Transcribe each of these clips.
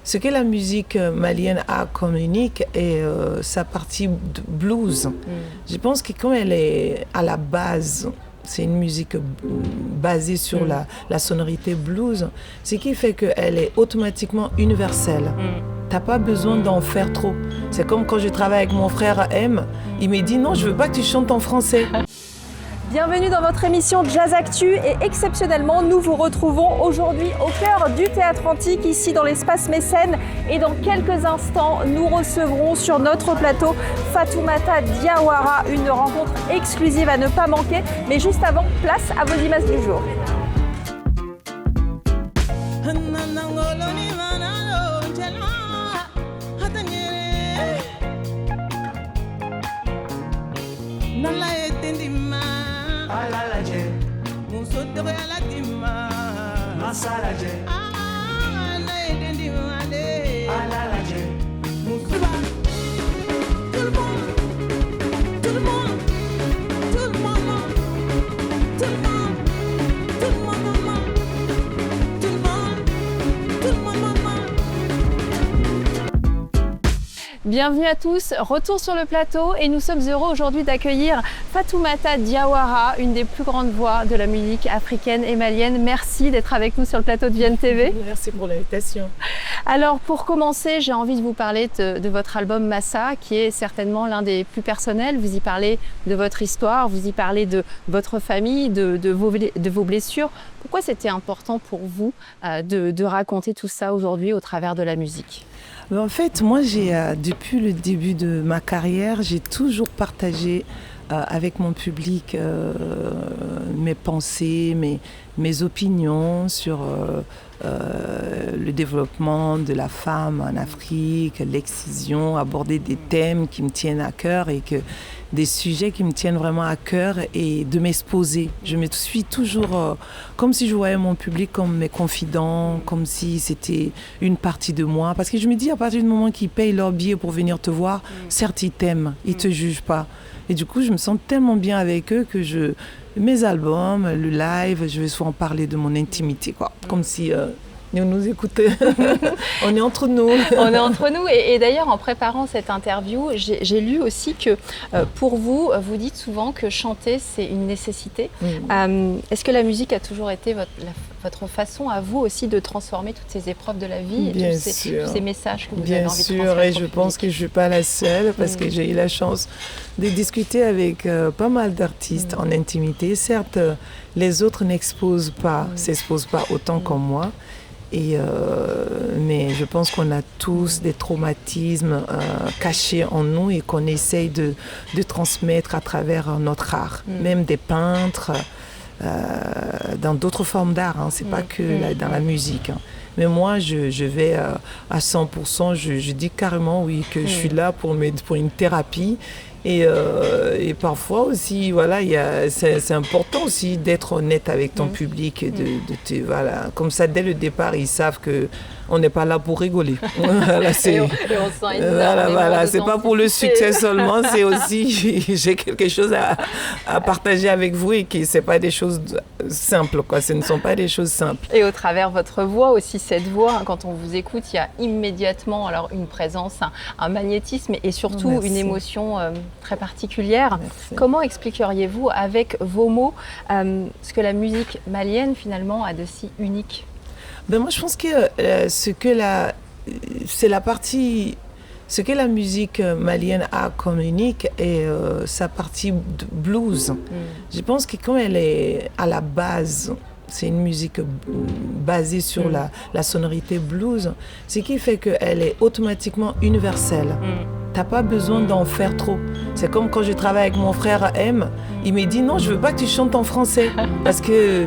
ce que la musique malienne a comme unique est sa partie blues. Je pense que comme elle est à la base, c'est une musique basée sur la sonorité blues, ce qui fait qu'elle est automatiquement universelle. T'as pas besoin d'en faire trop. C'est comme quand je travaille avec mon frère M, il me dit non, je veux pas que tu chantes en français. Bienvenue dans votre émission Jazz Actu et exceptionnellement, nous vous retrouvons aujourd'hui au cœur du Théâtre Antique, ici dans l'espace Mécène. Et dans quelques instants, nous recevrons sur notre plateau Fatoumata Diawara, une rencontre exclusive à ne pas manquer. Mais juste avant, place à vos images du jour. Bienvenue à tous, retour sur le plateau et nous sommes heureux aujourd'hui d'accueillir Fatoumata Diawara, une des plus grandes voix de la musique africaine et malienne. Merci d'être avec nous sur le plateau de Vienne TV. Merci pour l'invitation. Alors pour commencer, j'ai envie de vous parler de votre album Massa, qui est certainement l'un des plus personnels. Vous y parlez de votre histoire, vous y parlez de votre famille, de vos blessures. Pourquoi c'était important pour vous de raconter tout ça aujourd'hui au travers de la musique ? En fait, moi, depuis le début de ma carrière, j'ai toujours partagé avec mon public mes pensées, mes opinions sur le développement de la femme en Afrique, l'excision, aborder des thèmes qui me tiennent à cœur et des sujets qui me tiennent vraiment à cœur et de m'exposer. Je me suis toujours comme si je voyais mon public comme mes confidents, comme si c'était une partie de moi. Parce que je me dis, à partir du moment qu'ils payent leur billet pour venir te voir, certes, ils t'aiment, ils ne te jugent pas. Et du coup, je me sens tellement bien avec eux que mes albums, le live, je vais souvent parler de mon intimité, quoi. Comme si nous écoutaient. On est entre nous. On est entre nous. Et d'ailleurs, en préparant cette interview, j'ai lu aussi que pour vous, vous dites souvent que chanter, c'est une nécessité. Est-ce que la musique a toujours été votre façon à vous aussi de transformer toutes ces épreuves de la vie et tous ces messages que vous avez envie de transmettre? Bien sûr, et je pense que je ne suis pas la seule parce que j'ai eu la chance de discuter avec pas mal d'artistes en intimité. Certes, les autres s'exposent pas autant comme moi. Mais je pense qu'on a tous des traumatismes cachés en nous et qu'on essaye de transmettre à travers notre art. Même des peintres, dans d'autres formes d'art, hein. C'est pas que dans la musique. Hein. Mais moi, je vais à 100%, je dis carrément oui, que je suis là pour une thérapie. Et parfois aussi, voilà, c'est important aussi d'être honnête avec ton public et voilà, comme ça dès le départ ils savent que on n'est pas là pour rigoler. Voilà, c'est pas pour le succès seulement, c'est aussi j'ai quelque chose à partager avec vous et que c'est pas des choses simples, quoi. Ce ne sont pas des choses simples. Et au travers votre voix aussi, cette voix, quand on vous écoute, il y a immédiatement alors une présence, un magnétisme et surtout une émotion très particulière. Merci. Comment expliqueriez-vous avec vos mots ce que la musique malienne finalement a de si unique ? Moi je pense que ce que la musique malienne a comme unique est sa partie blues. Je pense que comme elle est à la base, c'est une musique basée sur la sonorité blues, ce qui fait qu'elle est automatiquement universelle. T'as pas besoin d'en faire trop. C'est comme quand je travaille avec mon frère M, il me dit non, je veux pas que tu chantes en français parce que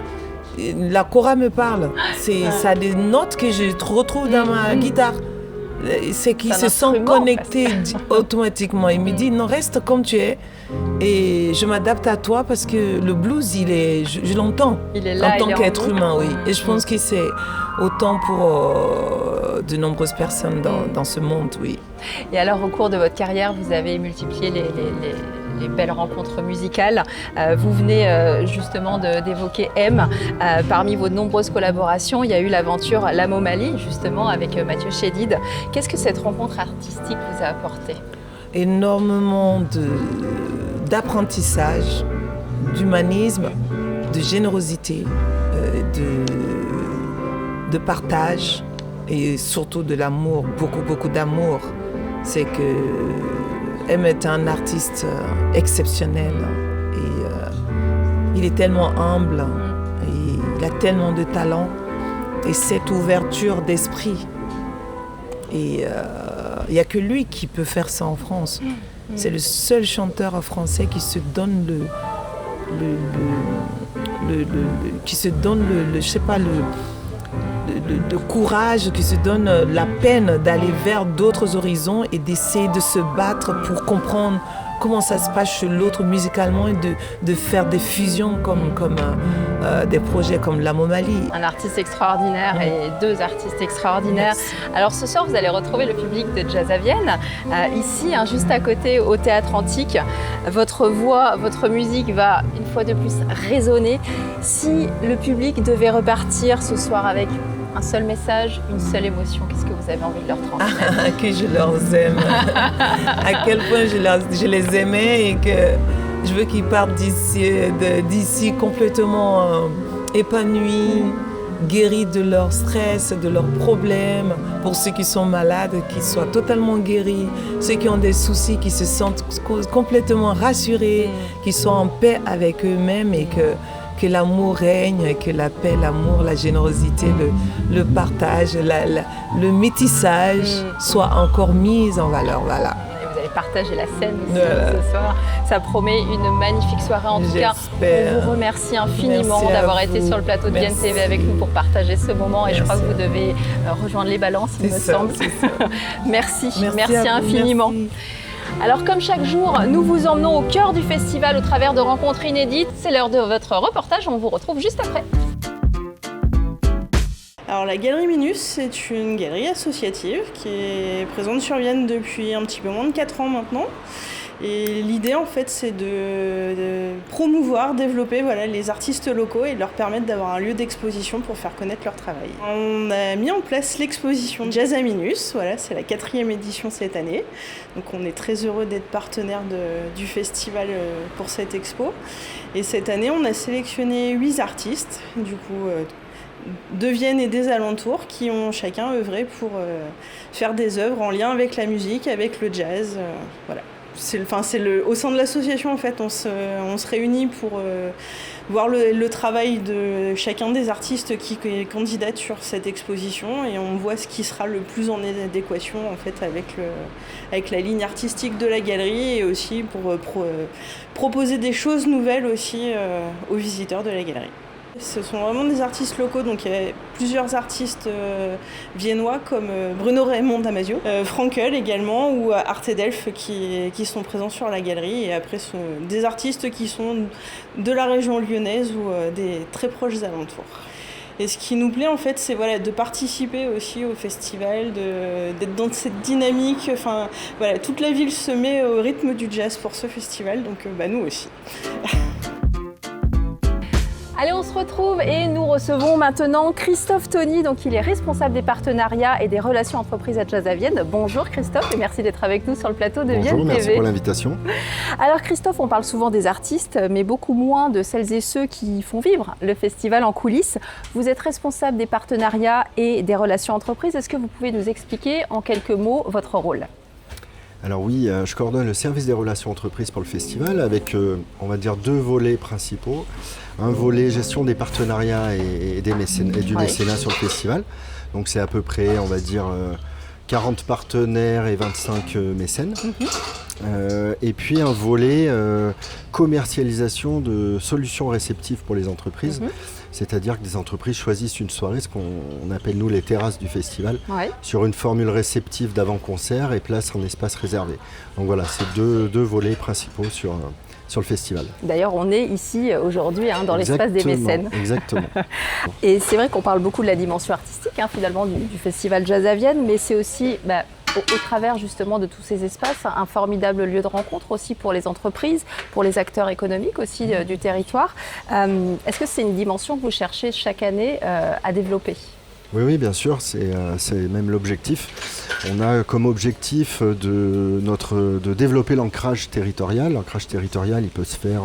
la kora me parle. Ça a des notes que je retrouve dans ma guitare. C'est qu'ils se sentent connectés automatiquement. Il me dit non, reste comme tu es et je m'adapte à toi parce que le blues, je l'entends en tant qu'être humain, oui. Et je pense que c'est autant pour de nombreuses personnes dans ce monde, oui. Et alors, au cours de votre carrière, vous avez multiplié les belles rencontres musicales. Vous venez justement d'évoquer M. Parmi vos nombreuses collaborations, il y a eu l'aventure La Momalie, justement, avec Mathieu Chédid. Qu'est-ce que cette rencontre artistique vous a apporté? Énormément d'apprentissage, d'humanisme, de générosité, de partage et surtout de l'amour, beaucoup d'amour. C'est que M est un artiste exceptionnel et il est tellement humble et il a tellement de talent et cette ouverture d'esprit. Et il n'y a que lui qui peut faire ça en France. C'est le seul chanteur français qui se donne le courage, qui se donne la peine d'aller vers d'autres horizons et d'essayer de se battre pour comprendre comment ça se passe chez l'autre musicalement et de faire des fusions comme des projets comme La Momalie. Un artiste extraordinaire et deux artistes extraordinaires. Merci. Alors ce soir, vous allez retrouver le public de Jazz à Vienne, ici, juste à côté, au Théâtre Antique. Votre voix, votre musique va une fois de plus résonner. Si le public devait repartir ce soir avec un seul message, une seule émotion, qu'est-ce que vous avez envie de leur transmettre? Que je leur aime, à quel point je les aimais et que je veux qu'ils partent d'ici complètement épanouis, guéris de leur stress, de leurs problèmes. Pour ceux qui sont malades, qu'ils soient totalement guéris. Ceux qui ont des soucis, qui se sentent complètement rassurés, qu'ils soient en paix avec eux-mêmes et que l'amour règne, que la paix, l'amour, la générosité, le partage, le métissage soient encore mis en valeur. Voilà. Et vous allez partager la scène aussi ce soir. Ça promet une magnifique soirée. En tout cas, on vous remercie infiniment d'avoir été sur le plateau de Vienne TV avec nous pour partager ce moment. Et je crois que vous devez rejoindre les balances, il me semble. Merci infiniment. Merci. Alors comme chaque jour, nous vous emmenons au cœur du festival au travers de rencontres inédites. C'est l'heure de votre reportage, on vous retrouve juste après. Alors la Galerie Minus, c'est une galerie associative qui est présente sur Vienne depuis un petit peu moins de 4 ans maintenant. Et l'idée en fait c'est de promouvoir, développer les artistes locaux et de leur permettre d'avoir un lieu d'exposition pour faire connaître leur travail. On a mis en place l'exposition Jazz à Minus, c'est la 4e édition cette année. Donc on est très heureux d'être partenaire du festival pour cette expo. Et cette année on a sélectionné 8 artistes, du coup de Vienne et des alentours qui ont chacun œuvré pour faire des œuvres en lien avec la musique, avec le jazz, voilà. Au sein de l'association, en fait, on se réunit pour voir le travail de chacun des artistes qui candidatent sur cette exposition et on voit ce qui sera le plus en adéquation en fait, avec la ligne artistique de la galerie et aussi pour proposer des choses nouvelles aussi aux visiteurs de la galerie. Ce sont vraiment des artistes locaux, donc il y a plusieurs artistes viennois comme Bruno Raymond Damasio, Frankel également ou Arte Delph qui sont présents sur la galerie et après des artistes qui sont de la région lyonnaise ou des très proches alentours. Et ce qui nous plaît en fait c'est de participer aussi au festival, d'être dans cette dynamique, toute la ville se met au rythme du jazz pour ce festival, donc nous aussi. Allez, on se retrouve et nous recevons maintenant Christophe Tony, donc il est responsable des partenariats et des relations entreprises à Jazz à Vienne. Bonjour Christophe et merci d'être avec nous sur le plateau de Vienne TV. Bonjour, merci pour l'invitation. Alors Christophe, on parle souvent des artistes, mais beaucoup moins de celles et ceux qui font vivre le festival en coulisses. Vous êtes responsable des partenariats et des relations entreprises. Est-ce que vous pouvez nous expliquer en quelques mots votre rôle ? Alors oui, je coordonne le service des relations entreprises pour le festival avec, on va dire, 2 volets principaux. Un volet gestion des partenariats et du mécénat sur le festival. Donc c'est à peu près, on va dire, 40 partenaires et 25 mécènes. Et puis un volet commercialisation de solutions réceptives pour les entreprises. C'est-à-dire que des entreprises choisissent une soirée, ce qu'on appelle nous les terrasses du festival, sur une formule réceptive d'avant-concert et place en espace réservé. Donc voilà, c'est deux volets principaux sur le festival. D'ailleurs, on est ici aujourd'hui dans l'espace des mécènes. Exactement. Et c'est vrai qu'on parle beaucoup de la dimension artistique finalement du festival Jazz à Vienne, mais c'est aussi au travers justement de tous ces espaces, un formidable lieu de rencontre aussi pour les entreprises, pour les acteurs économiques aussi du territoire. Est-ce que c'est une dimension que vous cherchez chaque année à développer ? Oui, bien sûr, c'est même l'objectif. On a comme objectif de développer l'ancrage territorial. L'ancrage territorial, il peut se faire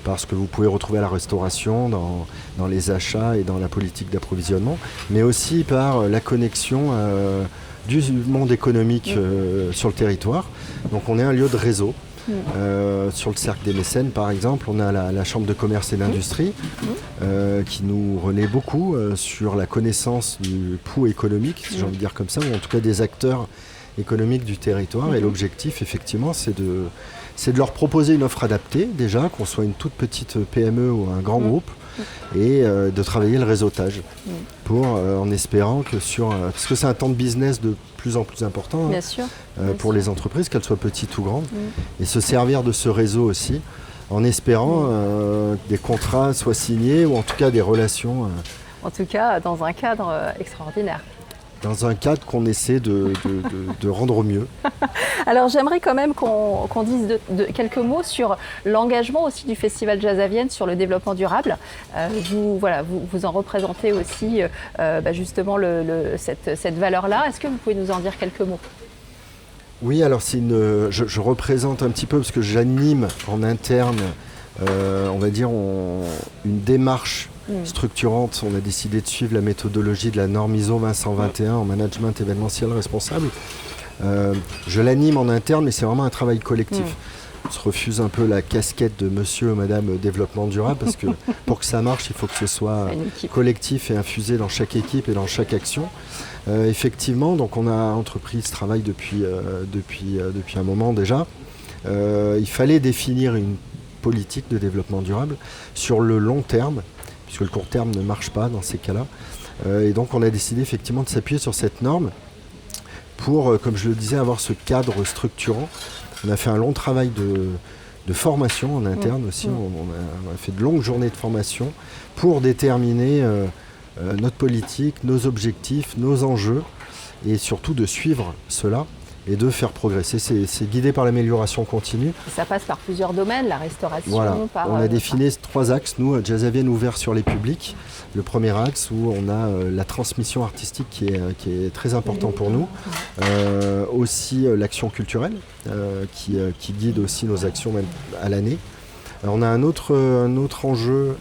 par ce que vous pouvez retrouver à la restauration, dans les achats et dans la politique d'approvisionnement, mais aussi par la connexion du monde économique sur le territoire. Donc on est un lieu de réseau. Sur le cercle des mécènes, par exemple, on a la Chambre de commerce et d'industrie qui nous relaie beaucoup sur la connaissance du pouls économique, si j'ai envie de dire comme ça, ou en tout cas des acteurs économiques du territoire. Et l'objectif, effectivement, c'est de leur proposer une offre adaptée, déjà, qu'on soit une toute petite PME ou un grand groupe, et de travailler le réseautage en espérant que parce que c'est un temps de business de plus en plus important pour les entreprises, qu'elles soient petites ou grandes, et se servir de ce réseau aussi, en espérant que des contrats soient signés, ou en tout cas des relations. En tout cas, dans un cadre extraordinaire. Dans un cadre qu'on essaie de rendre au mieux. Alors j'aimerais quand même qu'on dise quelques mots sur l'engagement aussi du Festival Jazz à Vienne sur le développement durable. Vous en représentez aussi justement cette valeur-là. Est-ce que vous pouvez nous en dire quelques mots ? Oui, alors je représente un petit peu parce que j'anime en interne, on va dire, une démarche structurante. On a décidé de suivre la méthodologie de la norme ISO 20121 en management événementiel responsable. Je l'anime en interne, mais c'est vraiment un travail collectif. On se refuse un peu la casquette de monsieur ou madame développement durable, parce que pour que ça marche, il faut que ce soit collectif et infusé dans chaque équipe et dans chaque action. Effectivement, donc on a entrepris ce travail depuis un moment déjà. Il fallait définir une politique de développement durable sur le long terme, puisque le court terme ne marche pas dans ces cas-là. Et donc on a décidé effectivement de s'appuyer sur cette norme pour, comme je le disais, avoir ce cadre structurant. On a fait un long travail de formation en interne aussi. On a fait de longues journées de formation pour déterminer notre politique, nos objectifs, nos enjeux, et surtout de suivre cela et de faire progresser. C'est guidé par l'amélioration continue. Ça passe par plusieurs domaines, la restauration. Voilà. On a défini 3 axes, nous, Jazz à Vienne ouvert sur les publics. Le premier axe où on a la transmission artistique qui est très important pour nous. Aussi l'action culturelle qui guide aussi nos actions même à l'année. On a un autre enjeu,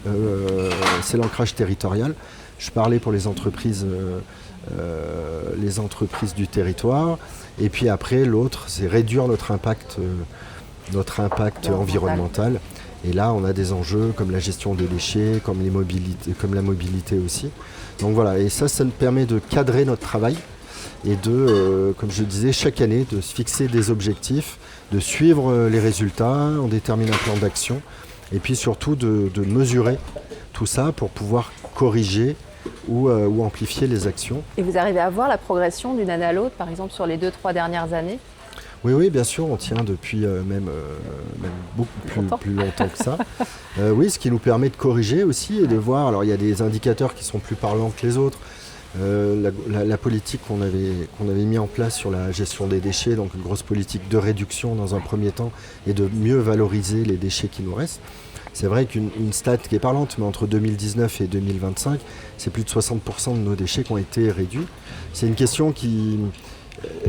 c'est l'ancrage territorial. Je parlais pour les entreprises du territoire. Et puis après, l'autre, c'est réduire notre impact environnemental. Et là, on a des enjeux comme la gestion des déchets, comme la mobilité aussi. Donc voilà, et ça nous permet de cadrer notre travail et comme je disais, chaque année, de se fixer des objectifs, de suivre les résultats, on détermine un plan d'action, et puis surtout de mesurer tout ça pour pouvoir corriger ou amplifier les actions. Et vous arrivez à voir la progression d'une année à l'autre, par exemple sur les 2-3 dernières années ? Oui, bien sûr, on tient depuis même beaucoup plus longtemps que ça. Oui, ce qui nous permet de corriger aussi et de voir. Alors, il y a des indicateurs qui sont plus parlants que les autres. La politique qu'on avait mis en place sur la gestion des déchets, donc une grosse politique de réduction dans un premier temps et de mieux valoriser les déchets qui nous restent. C'est vrai qu'une stat qui est parlante, mais entre 2019 et 2025, c'est plus de 60% de nos déchets qui ont été réduits. C'est une question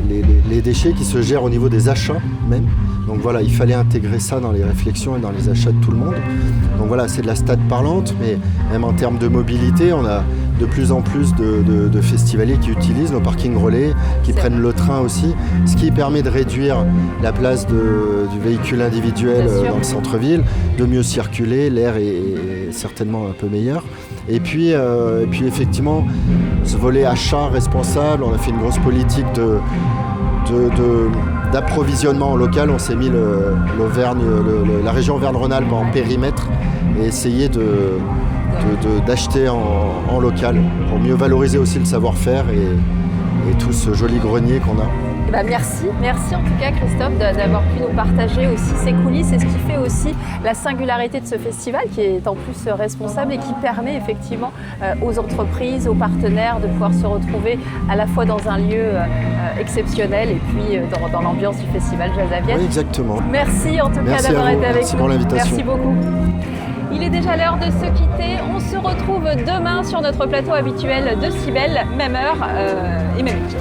les déchets qui se gèrent au niveau des achats même. Donc voilà, il fallait intégrer ça dans les réflexions et dans les achats de tout le monde. Donc voilà, c'est de la stat parlante, mais même en termes de mobilité, on a de plus en plus de festivaliers qui utilisent nos parkings relais, qui prennent le train aussi, ce qui permet de réduire la place du véhicule individuel dans le centre-ville, de mieux circuler, l'air est certainement un peu meilleur. Et puis effectivement, ce volet achat responsable, on a fait une grosse politique d'approvisionnement local. On s'est mis la région Auvergne-Rhône-Alpes en périmètre et essayer d'acheter en local pour mieux valoriser aussi le savoir-faire et tout ce joli grenier qu'on a. Merci en tout cas Christophe d'avoir pu nous partager aussi ces coulisses et ce qui fait aussi la singularité de ce festival qui est en plus responsable et qui permet effectivement aux entreprises, aux partenaires de pouvoir se retrouver à la fois dans un lieu exceptionnel et puis dans l'ambiance du festival Jazz à Vienne. Oui, exactement. Merci en tout cas d'avoir été avec Merci nous. pour l'invitation. Merci beaucoup. Il est déjà l'heure de se quitter. On se retrouve demain sur notre plateau habituel de Cybelle, même heure et même équipe.